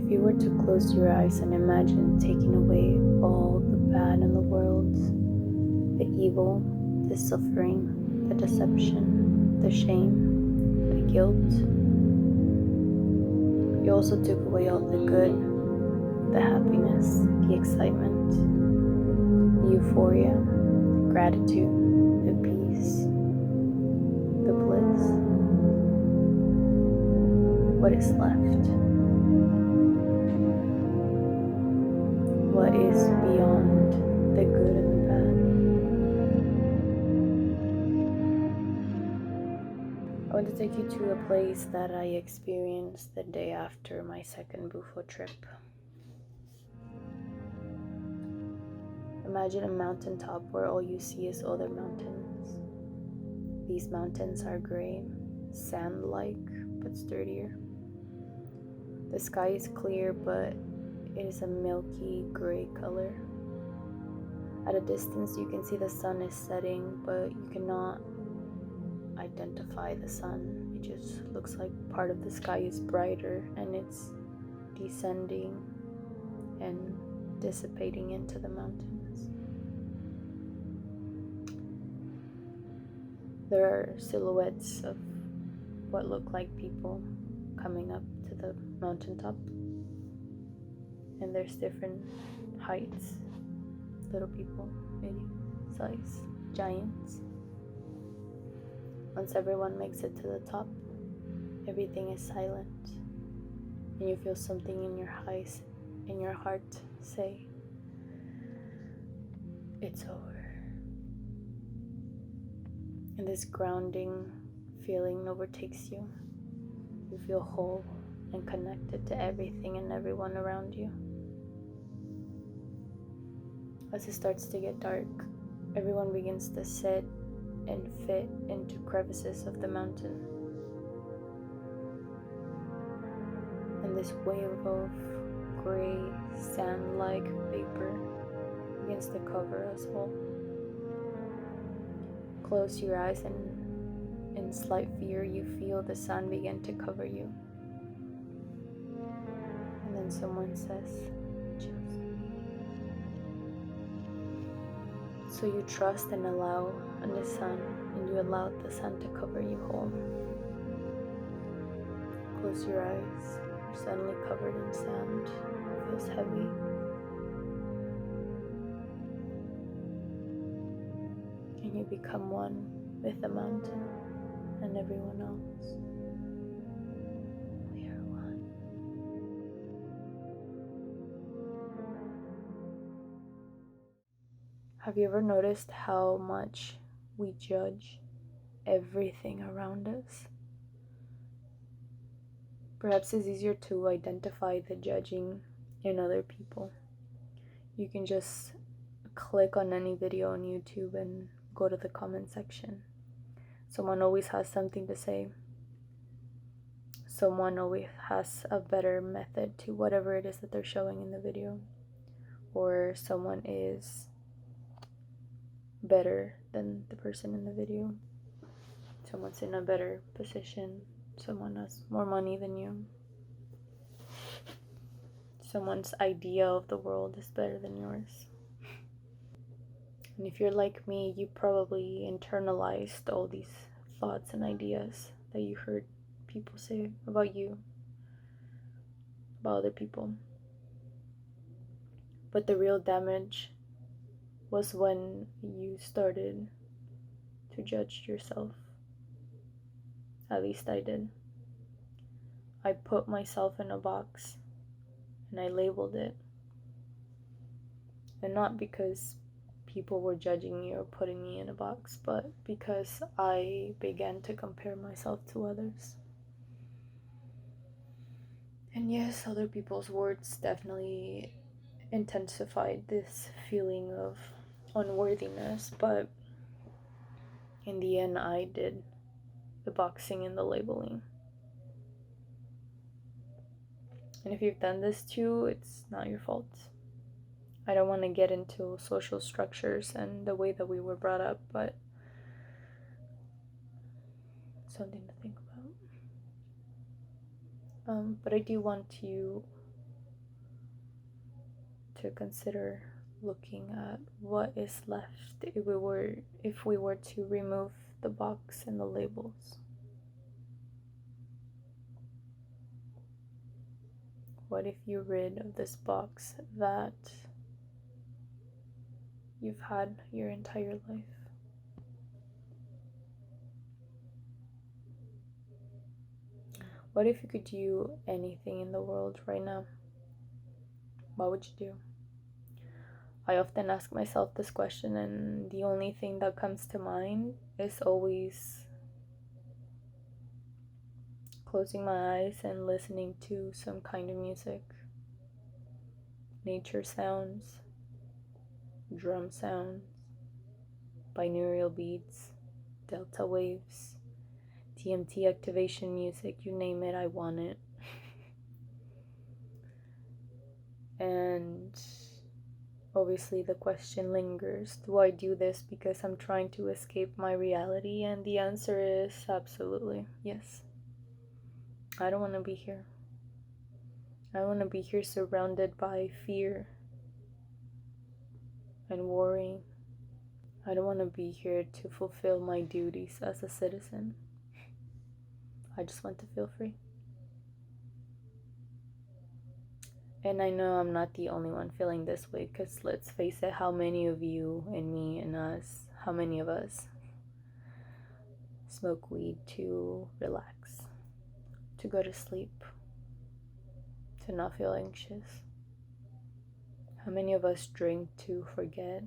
If you were to close your eyes and imagine taking away all the bad in the world, the evil, the suffering, the deception, the shame, the guilt, you also took away all the good, the happiness, the excitement, the euphoria, the gratitude, the peace, the bliss. What is left? What is beyond the good and the bad? I want to take you to a place that I experienced the day after my second Bufo trip. Imagine a mountaintop where all you see is other mountains. These mountains are gray, sand-like, but sturdier. The sky is clear, but it is a milky gray color. At a distance, you can see the sun is setting, but you cannot identify the sun. It just looks like part of the sky is brighter and it's descending and dissipating into the mountains. There are silhouettes of what look like people coming up to the mountaintop. And there's different heights, little people, medium size, giants. Once everyone makes it to the top, everything is silent, and you feel something in your heart say, "It's over." And this grounding feeling overtakes you. You feel whole and connected to everything and everyone around you. As it starts to get dark, everyone begins to sit and fit into crevices of the mountain. And this wave of gray, sand-like vapor begins to cover us all. Close your eyes and in slight fear you feel the sun begin to cover you. And then someone says, "Just." So you trust and allow in the sun, and you allow the sun to cover you whole. Close your eyes. You're suddenly covered in sand. It feels heavy. And you become one with the mountain and everyone else. We are one. Have you ever noticed how much we judge everything around us? Perhaps it's easier to identify the judging in other people. You can just click on any video on YouTube and go to the comment section. Someone always has something to say. Someone always has a better method to whatever it is that they're showing in the video. Or someone is better than the person in the video. Someone's in a better position. Someone has more money than you. Someone's idea of the world is better than yours. And if you're like me, you probably internalized all these thoughts and ideas that you heard people say about you, about other people. But the real damage was when you started to judge yourself. At least I did. I put myself in a box and I labeled it. And not because people were judging me or putting me in a box, but because I began to compare myself to others. And yes, other people's words definitely intensified this feeling of unworthiness, but in the end, I did the boxing and the labeling. And if you've done this too, it's not your fault. I don't want to get into social structures and the way that we were brought up, but something to think about. But I do want you to consider looking at what is left if we were to remove the box and the labels. What if you're rid of this box that you've had your entire life? What if you could do anything in the world right now? What would you do? I often ask myself this question, and the only thing that comes to mind is always closing my eyes and listening to some kind of music. Nature sounds, drum sounds, binaural beats, delta waves, TMT activation music, you name it, I want it. And obviously the question lingers, do I do this because I'm trying to escape my reality? And the answer is absolutely yes. I don't want to be here. I want to be here surrounded by fear and worrying. I don't want to be here to fulfill my duties as a citizen. I just want to feel free. And I know I'm not the only one feeling this way, because let's face it, how many of you and me and us, how many of us smoke weed to relax, to go to sleep, to not feel anxious? How many of us drink to forget,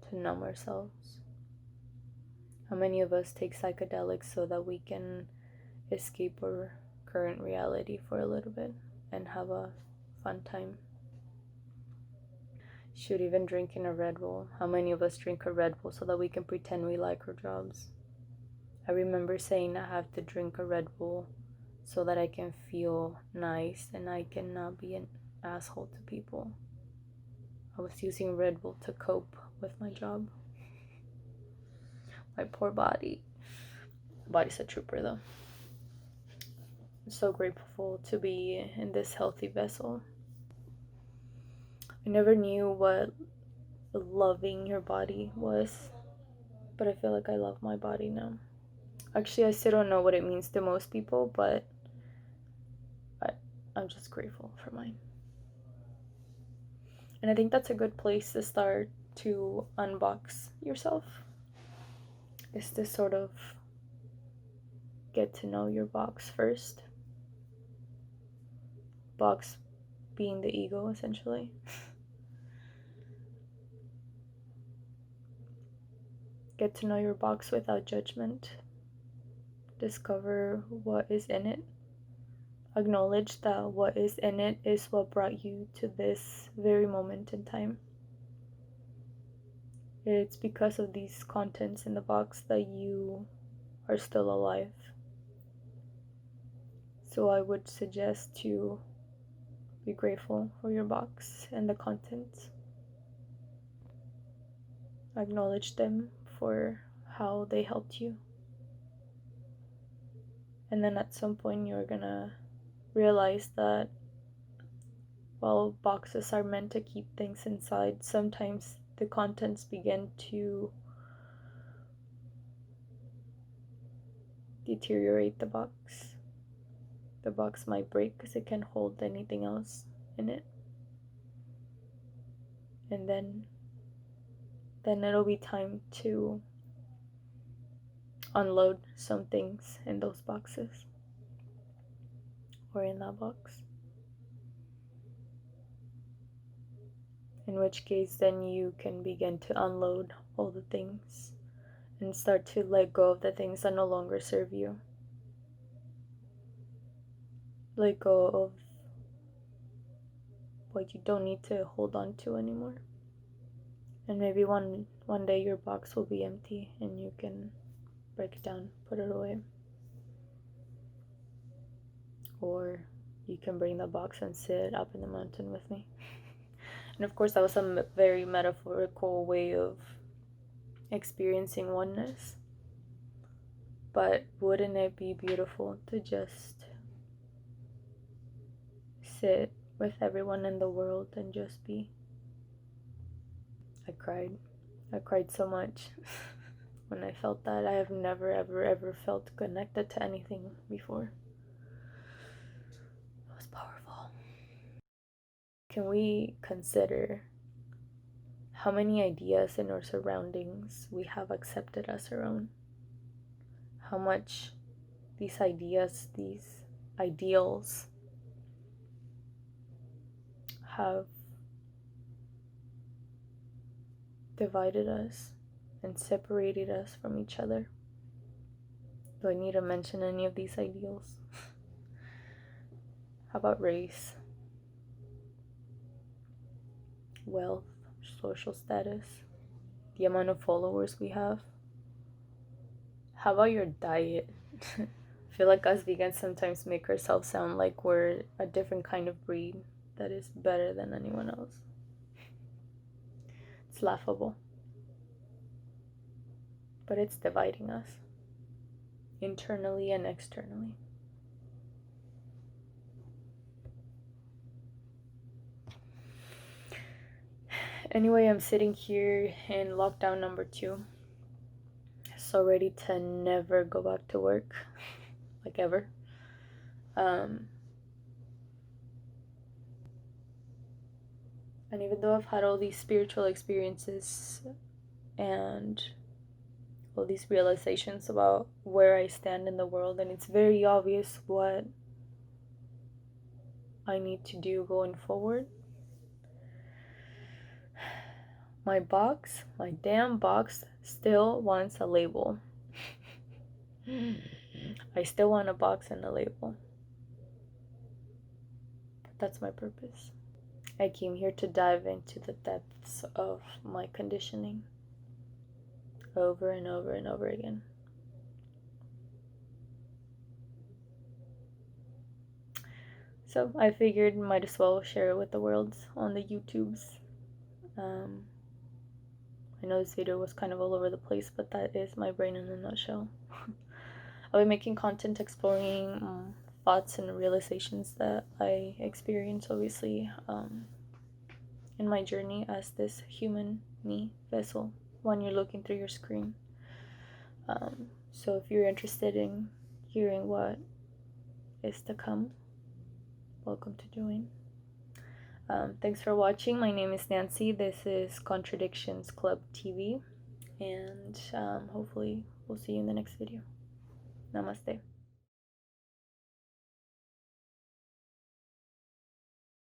to numb ourselves? How many of us take psychedelics so that we can escape our current reality for a little bit and have a fun time? Should even drinking a Red Bull. How many of us drink a Red Bull so that we can pretend we like our jobs? I remember saying I have to drink a Red Bull so that I can feel nice and I cannot be an asshole to people. I was using Red Bull to cope with my job. My poor body. Body's a trooper though. I'm so grateful to be in this healthy vessel. I never knew what loving your body was, but I feel like I love my body now. Actually, I still don't know what it means to most people, but I'm just grateful for mine. And I think that's a good place to start to unbox yourself, is to sort of get to know your box first. Box being the ego, essentially. Get to know your box without judgment. Discover what is in it. Acknowledge that what is in it is what brought you to this very moment in time. It's because of these contents in the box that you are still alive. So I would suggest to be grateful for your box and the contents. Acknowledge them for how they helped you. And then at some point you're gonna realize that while boxes are meant to keep things inside, sometimes the contents begin to deteriorate the box. The box might break because it can't hold anything else in it. And then it'll be time to unload some things in those boxes or in that box. In which case, then you can begin to unload all the things and start to let go of the things that no longer serve you. Let go of what you don't need to hold on to anymore. And maybe one day your box will be empty and you can break it down, put it away. Or you can bring the box and sit up in the mountain with me. And of course, that was a very metaphorical way of experiencing oneness. But wouldn't it be beautiful to just sit with everyone in the world and just be. I cried. I cried so much when I felt that. I have never, ever, ever felt connected to anything before. It was powerful. Can we consider how many ideas in our surroundings we have accepted as our own? How much these ideas, these ideals have divided us and separated us from each other. Do I need to mention any of these ideals? How about race, wealth, social status, the amount of followers we have? How about your diet? I feel like us vegans sometimes make ourselves sound like we're a different kind of breed that is better than anyone else. It's laughable. But it's dividing us, internally and externally. Anyway, I'm sitting here in lockdown number 2, so ready to never go back to work, like ever. And even though I've had all these spiritual experiences and all these realizations about where I stand in the world, and it's very obvious what I need to do going forward, my damn box still wants a label. I still want a box and a label. But that's my purpose. I came here to dive into the depths of my conditioning over and over and over again. So I figured might as well share it with the world on the YouTubes. I know this video was kind of all over the place, but that is my brain in a nutshell. I'll be making content exploring thoughts and realizations that I experience, obviously, in my journey as this human me vessel when you're looking through your screen. So if you're interested in hearing what is to come, welcome to join. Thanks for watching. My name is Nancy. This is Contradictions Club TV, and hopefully we'll see you in the next video. Namaste.